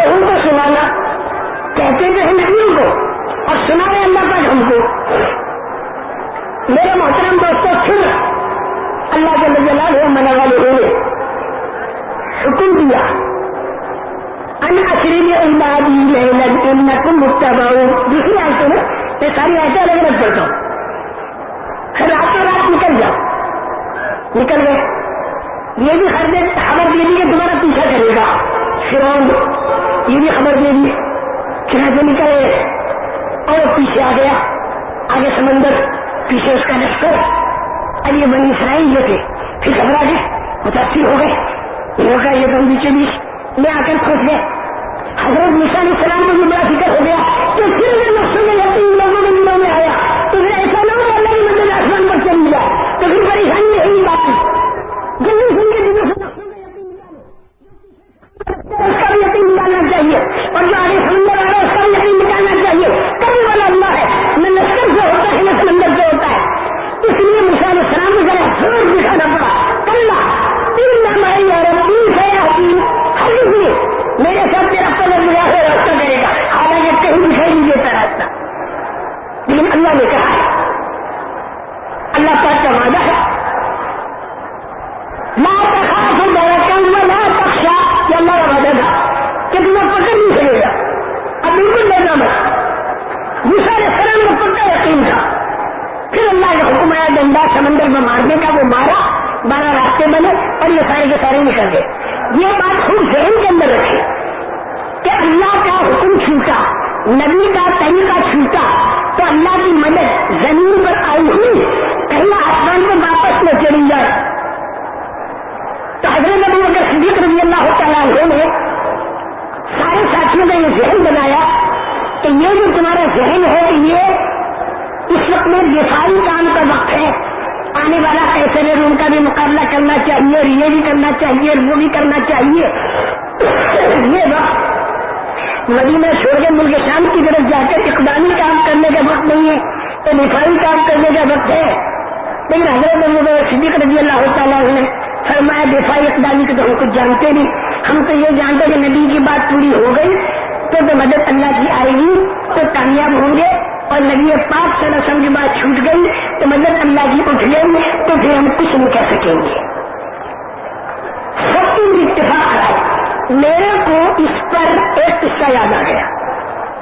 لوگوں کو سنانا، کہتے تو ہیں نبیوں کو اور سنا رہے اللہ پاک ہم کو۔ میرے محترم دوستوں، پھر اللہ جل جلالہ من والے نے حکم دیا ان اسری بعبادی لیلا انکم متبعون۔ دوسری آیتوں میں یہ ساری آیتیں الگ الگ پڑھتا ہوں۔ پھر راتوں رات نکل جاؤ، نکل گئے۔ یہ بھی خبر دے دی کہ تمہارا پیچھا کرے گا فرعون، یہ بھی خبر دے دی، چنانچہ نکل گئے اور پیچھے آ گیا، آگے سمندر، پیچھے اس کا لشکر۔ اب یہ بنی اسرائیل جو تھے پھر گھبرا گئے، متاثر ہو گئے، انہوں کا یہ تو بیچے بیچ میں آ کر پھنس گئے۔ حضرت موسیٰ علیہ السلام کو بھی بڑا فکر ہو گیا کہ پھر اگر نفسوں میں یقین لوگوں کے دلوں میں آیا تو پھر ایسا نہ ہو کہ اللہ کی مدد آسمان پر چل جائے، تو پھر پریشانی نہیں باقی۔ جلدی سن کے دلوں سے اس کا بھی یقین نکالنا چاہیے، اور جو آگے سمندر آ رہا ہے اس کا بھی یقین نکالنا چاہیے۔ کرنے والا اللہ ہے، نہ لشکر سے ہوتا ہے نہ سمندر سے ہوتا ہے۔ اس لیے موسیٰ علیہ السلام کو ذرا زور دکھانا پڑا، کلّا ان معی ربی سیہدین، ہرگز میرے ساتھ میرا پدر ملا ہے راستہ کرے گا، حالانکہ کہیں دکھائی نہیں دیتا راستہ، لیکن اللہ نے کہا ہے، اللہ پاک کا وعدہ ہے، لا تخاف درکا ولا تخشا، یہ اللہ کا وعدہ تھا کہ تمہیں پکڑ نہیں چلے گا، اب بالکل ڈرنا مت۔ موسیٰ علیہ السلام کو پکا یقین تھا۔ پھر اللہ کا حکم آیا ڈنڈا سمندر میں مارنے کا، وہ مارا، 12 راستے بنے اور یہ سارے کے سارے نکل گئے۔ یہ بات خوب ذہن کے اندر رکھے کہ اللہ کا حکم چھوٹا، نبی کا طریقہ چھوٹا تو اللہ کی مدد زمین پر آئی ہوئی کہیں آسمان کو واپس نہ چلی جائے۔ تو حضرت ابو بکر صدیق رضی اللہ تعالیٰ عنہ نے سارے ساتھیوں کا یہ ذہن بنایا کہ یہ جو تمہارا ذہن ہے یہ اس وقت میں دفاعی کام کا وقت ہے، آنے والا کیسے روم کا بھی مقابلہ کرنا چاہیے، اور یہ بھی کرنا چاہیے، وہ بھی کرنا چاہیے۔ یہ وقت مدینہ چھوڑ کے ملک شام کی طرف جا کر اقدامی کام کرنے کا وقت نہیں ہے، تو دفاعی کام کرنے کا وقت ہے۔ لیکن حضرت ابو بکر صدیق رضی اللہ تعالیٰ نے فرمایا دفاعی اقدامی کو تو ہم کچھ جانتے نہیں، ہم تو یہ جانتے کہ نبی کی بات پوری ہو گئی تو مدد اللہ کی آئے گی تو کامیاب ہوں گے، اور نبی پاک صلی اللہ علیہ وسلم کی بات چھوٹ گئی تو مدد اللہ کی اٹھ گئی تو پھر ہم کچھ نہیں کر سکیں گے۔ سب کی اتفاق ہے۔ میرے کو اس پر ایک قصہ یاد آ گیا،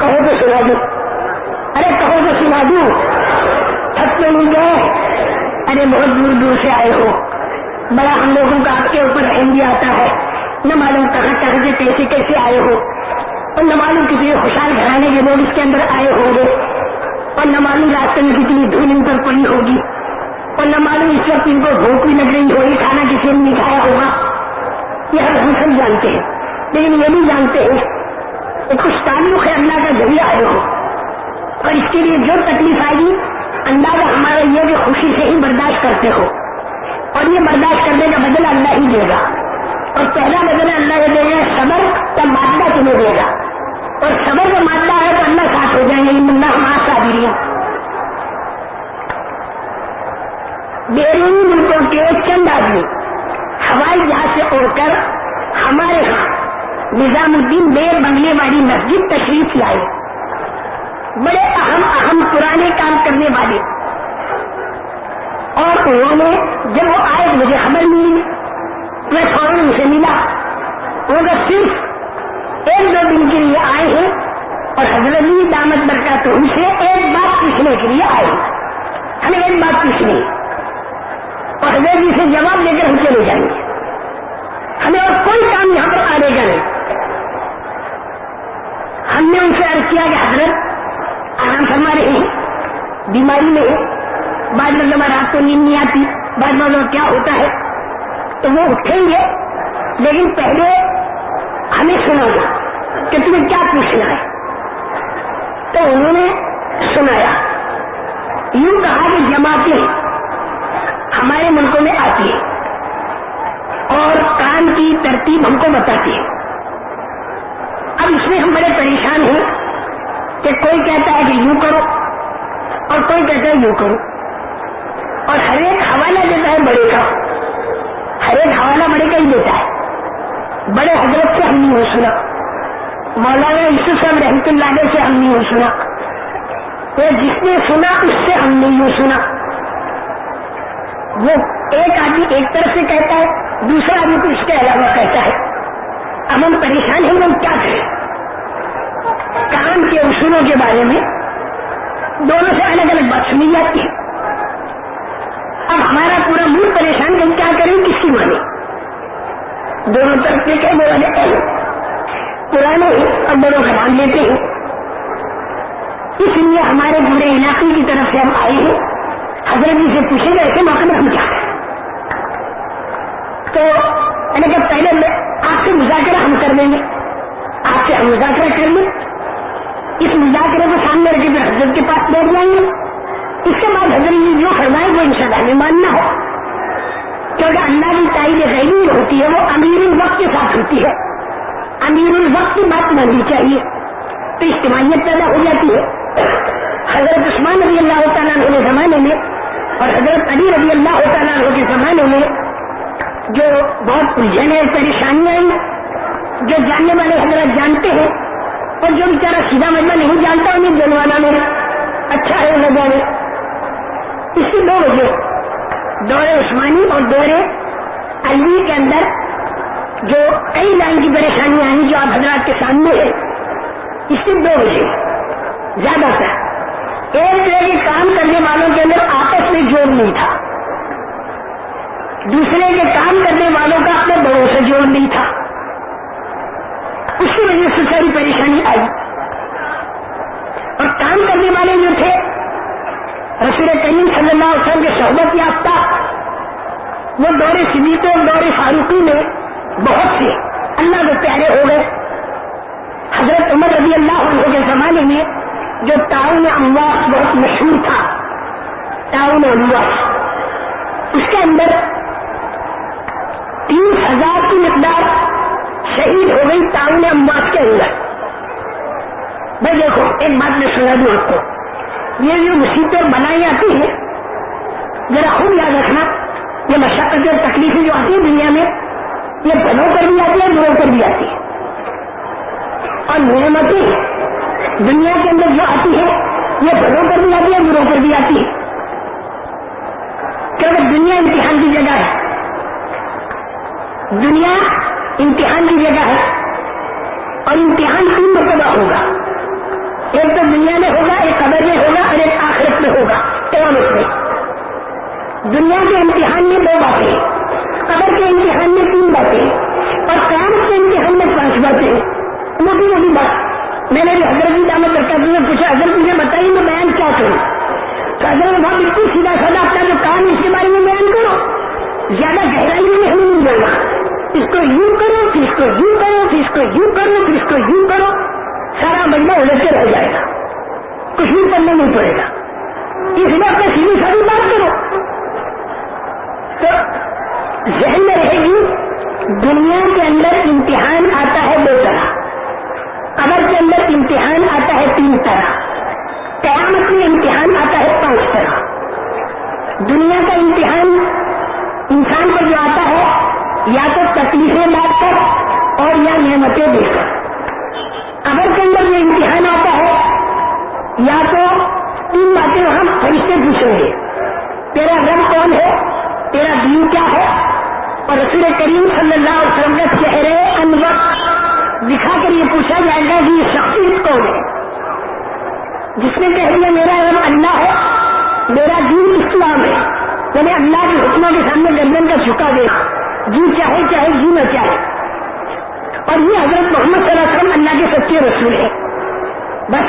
کہو تو سنا دوں، ارے کہو تو سنا دوں، تھک تو نہیں گئے؟ ارے بہت دور دور سے آئے ہو، بڑا ہم لوگوں کا آپ کے اوپر رحم بھی آتا ہے، نہ معلوم کہاں کہاں سے کیسے کیسے آئے ہو، اور نہ معلوم کتنے خوشحال گھرانے کے لوگ اس کے اندر آئے ہوں گے، اور نہ معلوم راستے میں کتنی دھول ان پر پڑی ہوگی، اور نہ معلوم اس وقت ان کو بھوک بھی لگ رہی ہوگی، کھانا کسی نے نہیں کھایا ہوگا۔ یہ ہم سب جانتے ہیں، لیکن یہ بھی جانتے ہیں کہ کچھ تعلق ہے اللہ کا ذریعہ آئے ہو، اور اس کے لیے جو تکلیف آئے گی اندازہ ہمارا یہ کہ خوشی سے ہی برداشت کرتے ہو، اور یہ برداشت کرنے کا بدلہ اللہ ہی دے گا، اور پہلا بدلہ اللہ یہ دے گا صبر کا مادہ تمہیں دے گا، اور صبر کا مادہ ہے تو اللہ ساتھ ہو جائیں گے، اللہ ہمارا صابرین۔ بیرونی ملکوں کے چند آدمی ہوائی جہاز سے اڑ کر ہمارے ہاں نظام الدین میں بنگلے والی مسجد تشریف لائے، بڑے اہم پرانے کام کرنے والے، اور انہوں نے جب وہ آئے مجھے خبر ملی، میں فوراً ان سے ملا، وہ صرف 1-2 دن کے لیے آئے ہیں اور حضرت دامت برکاتہ ان سے ایک بات پوچھنے کے لیے آئے ہیں، ہمیں ایک بات پوچھنی اور حضرت جی سے جواب دے کر ہم چلے جائیں گے، ہمیں اور کوئی کام یہاں پر آنے گا نہیں۔ ہم نے ان سے عرض کیا کہ حضرت آرام فرما رہے ہیں، بیماری میں ہے، بعض مرتبہ رات کو نیند نہیں آتی، بعض مرتبہ کیا ہوتا ہے، تو وہ اٹھیں گے، لیکن پہلے ہمیں سنانا کہ تمہیں کیا پوچھنا ہے۔ تو انہوں نے سنایا، یوں کہا کہ جماعتیں ہمارے ملکوں میں آتی ہے اور کام کی ترتیب ہم کو بتاتی ہے، اب اس میں ہم بڑے پریشان ہیں کہ کوئی کہتا ہے کہ یوں کرو اور کوئی کہتا ہے یوں کرو، اور ہر ایک حوالہ دیتا ہے بڑے کا، ہر ایک حوالہ بڑے کا ہی دیتا ہے، بڑے حضرت سے ہم نے سنا، مولانا یوسف صاحب رحمۃ اللہ علیہ سے ہم نے یوں سنا، وہ جس نے سنا اس سے ہم نے یوں سنا. وہ ایک آدمی ایک طرف سے کہتا ہے، دوسرا آدمی کو اس کے علاوہ کہتا ہے. اب ہم پریشان ہیں، ہم کیا کریں؟ کام کے اصولوں کے بارے میں دونوں سے الگ الگ بات سنی جاتی ہے. اب ہمارا پورا ملک پریشان ہے، کیا کریں، کس کی مانے؟ دونوں طرف کے کہنے والے پرانے اور بڑوں کا نام لیتے ہیں. اس لیے ہمارے پورے علاقے کی طرف سے ہم آئے ہیں. حضرت جی سے پوچھیں گے ایسے موقع میں ہم کیا کریں؟ تو میں نے کہا پہلے میں آپ سے مذاکرہ ہم کر دیں گے، آپ سے ہم مذاکرہ کر لیں، اس مذاکرے کو سامنے رکھ کے پھر حضرت کے پاس بیٹھ جائیں گے. اس کے بعد حضرت جی جو فرمائے وہ انشاءاللہ ہمیں ماننا ہو، کیونکہ اللہ کی تائید غیبی ہوتی ہے، وہ امیر الوقت کے ساتھ ہوتی ہے. امیر الوقت کی بات ماننی چاہیے تو اجتماعیت پیدا ہو جاتی ہے. حضرت عثمان رضی اللہ تعالیٰ عنہ کے زمانے میں اور حضرت علی رضی اللہ تعالیٰ عنہ کے زمانے میں جو بہت الجھنیں پریشانیاں آئی، جو جاننے والے حضرت جانتے ہیں اور جو بیچارہ سیدھا مجمع نہیں جانتا انہیں جنوانا میں اچھا ہے نہ جانے. اس کی دو وجہ، دور عثمانی اور دور علوی کے اندر جو کئی لائن کی پریشانیاں آئیں جو آپ حضرات کے سامنے ہے. اس کی دو وجہ زیادہ تر. ایک ہے کہ کام کرنے والوں کے اندر آپس میں جوڑ نہیں تھا، دوسرے کے کام کرنے والوں کا اپنے بڑوں سے جوڑ نہیں تھا. اس کی وجہ سے ساری پریشانی آئی. اور کام کرنے والے جو تھے رسول کریم صلی اللہ علیہ وسلم کے صحبت یافتہ، وہ دور صدیق اور دور فاروقی میں بہت سے اللہ کے پیارے ہو گئے. حضرت عمر رضی اللہ عنہ کے زمانے میں جو تعاون امواس بہت مشہور تھا، تعاون امواس، اس کے اندر 30,000 کی مقدار شہید ہو گئی تعاون امواس کے اندر. بھائی دیکھو ایک بات میں سنا دوں آپ کو، یہ جو مصیبتیں بنائی آتی ہیں ذرا خوب یاد رکھنا، یہ مشقتیں اور تکلیفیں جو آتی ہیں دنیا میں یہ بھلوں کر بھی آتی ہے بروں کر بھی آتی ہے. اور نعمتیں دنیا کے اندر جو آتی ہے یہ بھلوں کر بھی آتی ہے بروں کر بھی آتی ہے، کیونکہ دنیا امتحان کی جگہ ہے. دنیا امتحان کی جگہ ہے اور امتحان 3 مرتبہ ہوگا. ایک تو دنیا میں ہوگا، ایک قبر میں ہوگا اور ایک آخرت میں ہوگا قیامت میں. دنیا کے امتحان میں 2 باتیں، قبر کے امتحان میں 3 باتیں اور قیامت کے امتحان میں 5 باتیں. موٹی موٹی بات میں نے بھی حضرت کی دعوت کرتا تھا، پوچھا حضرت مجھے بتائیے میں بیان کیا کروں؟ تو حضرت وہاں بالکل سیدھا سادہ اپنا جو کام ہے اس کے بارے میں بیان کرو، زیادہ گہرائی میں ہمیں نہیں بولنا. اس کو یوں کرو، پھر اس کو یوں کرو، پھر اس کو یوں کرو، پھر اس کو یوں کرو، سارا مجمع الجھ کے رہ جائے گا، کچھ بھی کرنا نہیں پڑے گا. اس بات میں سیدھی سادی بات کرو تو ذہن میں رہے گی. دنیا کے اندر امتحان آتا ہے 2 طرح، قبر کے اندر امتحان آتا ہے 3 طرح، قیامت میں امتحان آتا ہے 5 طرح. دنیا کا امتحان انسان کو جو آتا ہے یا تو تکلیفیں بات کر اور یا نعمتیں دے کر. قبر کے اندر جو امتحان آتا ہے یا تو 3 باتیں ہم فرشتے پوچھیں گے، تیرا رب کون ہے، تیرا دین کیا ہے، اور رسول کریم صلی اللہ علیہ وسلم کا چہرے انور دکھا کر یہ پوچھا جائے گا کہ یہ شخصیت کون ہے جس نے کہہ دیا میرا رب اللہ ہے، میرا دین اسلام ہے، یعنی اللہ کے حکموں کے سامنے گردن کا جھکا دے، جی چاہے چاہے جی نہ چاہے. اور یہ حضرت محمد صلی اللہ علیہ وسلم اللہ کے سچے رسول ہے. بس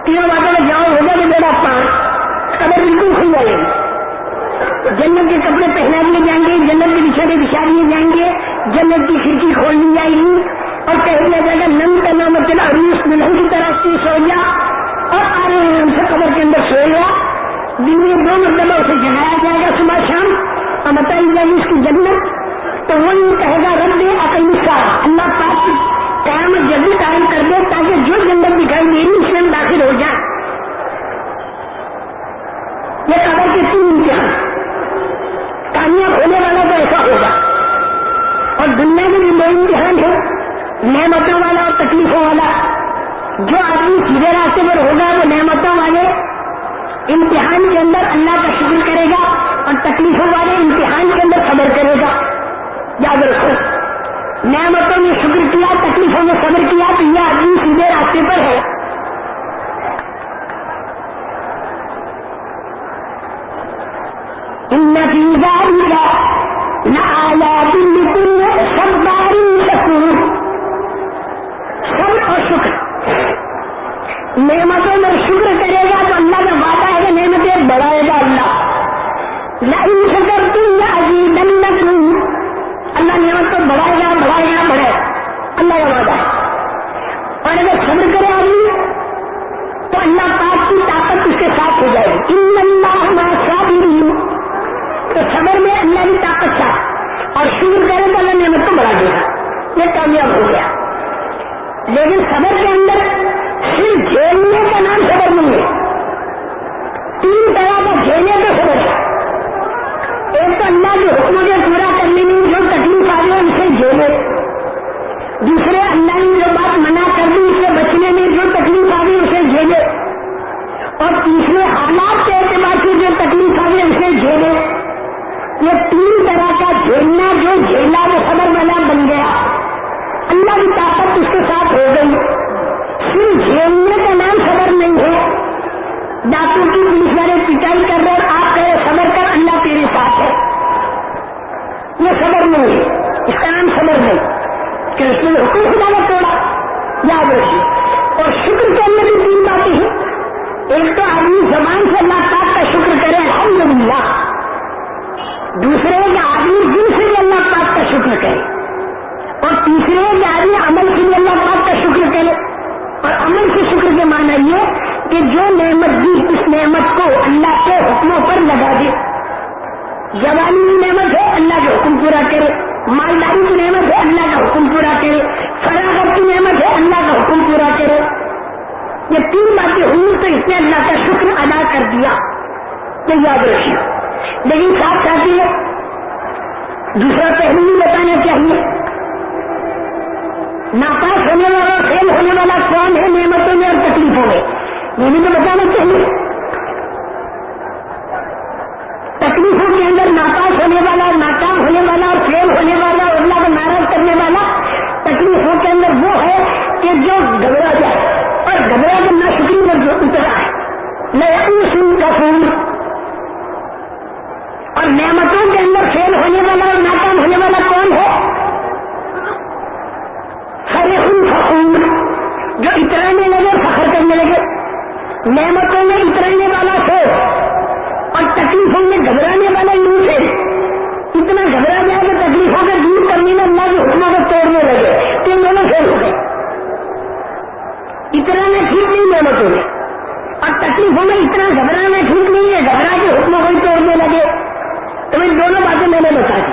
3 باتوں میں جاؤ ہوگا کہ میرا پان قبر بالکل کھل جائے گی، جنت کے کپڑے پہنا دیے جائیں گے، جنت کے بچھڑے بچھا دیے جائیں گے، جنت کی کھڑکی کھول دی جائے گی اور کہہ دیا جائے گا نم کا نام عروس دلہن کی طرح سے سو جا، اور آرام سے قبر کے اندر سوئے گا. دن میں 2 مرتبہ اسے جگایا جائے گا صبح شام اور بتائی جائے گی اس کی جنت. تو وہ یہ کہے گا رب عقیم سارا، اللہ پاک قیامت جلدی قائم کر دے تاکہ جو جنت دکھائی میری اس میں داخل ہو جائے. یہ قبر کے 3 امتحان، کامیاب ہونے والا تو ایسا ہوگا. اور دنیا کے بھی 2 امتحان ہے، نعمتوں والا اور تکلیفوں والا. جو آدمی سیدھے راستے پر ہوگا وہ نعمتوں والے امتحان کے اندر اللہ کا شکر کرے گا اور تکلیفوں والے امتحان کے اندر صبر کرے گا. یاد رکھو, نعمتوں میں شکر کیا, تکلیفوں میں صبر کیا تو یہ آدمی سیدھے راستے پر ہے. ان فی ذلک لآیات لکل صبار شکور. صبر اور شکر, نعمتوں میں شکر کرے گا تو اللہ کا وعدہ ہے کہ نعمتیں بڑھائے گا اللہ. لئن شکرتم لأزیدنکم, اللہ نعمت کو بڑھائے گا بڑھائے گا بڑھائے گا, اللہ کا وعدہ ہے. اور اگر صبر کرے آدمی تو اللہ پاک کی طاقت اس کے ساتھ ہو جائے گی. ان اللہ مع الصابرین, تو صبر میں اللہ کی طاقت تھا اور شکر کرے تو اللہ نعمت کو بڑھا دے گا. یہ کامیاب ہو گیا. لیکن صبر کے اندر صرف جھیلنے کا نام صبر نہیں ہے. 3 طرح کا جھیلنے کا صبر ہے. ایک تو اللہ کے حکموں کے پورا کرنے میں جو تکلیف آ رہی ہے اسے جھیلے. دوسرے اللہ نے جو بات منع کر دی اس سے بچنے میں جو تکلیف آ رہی ہے اسے جھیلے. اور تیسرے حالات کے اعتبار سے جو تکلیف آ رہی ہے اسے جھیلے. یہ 3 طرح کا جھیلنا جو جھیلا وہ صبر والا بن گیا. اللہ کی طاقت اس کے ساتھ ہو گئی. صرف جھیلنے کا نام صبر نہیں ہے. ڈاکٹر کی پولیس والے پٹائی کر رہے اور آپ کہہ رہے صبر کر اللہ تیرے ساتھ ہے, یہ صبر نہیں ہے. اس کا نام صبر نہیں کہ اس نے حکم خدا نے توڑا. یاد رکھیے. اور شکر کے اندر بھی 3 باتیں ہیں. ایک تو آدمی زبان سے اللہ پاک کا شکر کرے الحمدللہ. دوسرے کہ آدمی دل سے بھی اللہ پاک کا شکر کرے. اور تیسرے کہ آدمی عمل سے بھی اللہ پاک کا شکر کرے. اور عمل سے شکر کے معنی یہ کہ جو نعمت دی اس نعمت کو اللہ کے حکموں پر لگا دے. جوانی کی نعمت ہے اللہ کا حکم پورا کرے. مالداری کی نعمت ہے اللہ کا حکم پورا کرے. فراغت کی نعمت ہے اللہ کا حکم پورا کرے. یہ 3 باتیں ہوئی تو اس نے اللہ کا شکر ادا کر دیا. یہ یاد رکھیے. لیکن ساتھ ساتھ دوسرا پہلو بھی بتانا چاہیے. ناپاس ہونے والا فیل ہونے والا کون ہے نعمتوں میں اور تکلیفوں میں, یہ بھی تو بتانا چاہیے. تکلیفوں کے اندر ناپاس ہونے والا, ناکام ہونے والا اور فیل ہونے والا اور اللہ کو ناراض کرنے والا. تکلیفوں کے اندر وہ ہے کہ جو گھبرا جائے اور گھبرا کر ناشکری میں جو اتر آئے. یئوس کفور. اور نعمتوں کے اندر فیل ہونے والا اور ناکام ہونے والا کون ہے؟ فرح فخور, جو اترانے لگے فخر کرنے لگے. نعمتوں میں اترانے والا ہو اور تکلیفوں میں گھبرانے والا یوں سے اتنا گھبرا جائے کہ تکلیفوں کو دور کرنے میں اللہ کے حکموں کو توڑنے لگے. تین دونوں فیل ہو گئے. اترانا ٹھیک نہیں نعمتوں میں, اور تکلیفوں میں اتنا گھبرانا ٹھیک نہیں ہے, گھبرا کے حکموں کو ہی توڑنے لگے. تو ان دونوں باتیں میں نے بتا دی.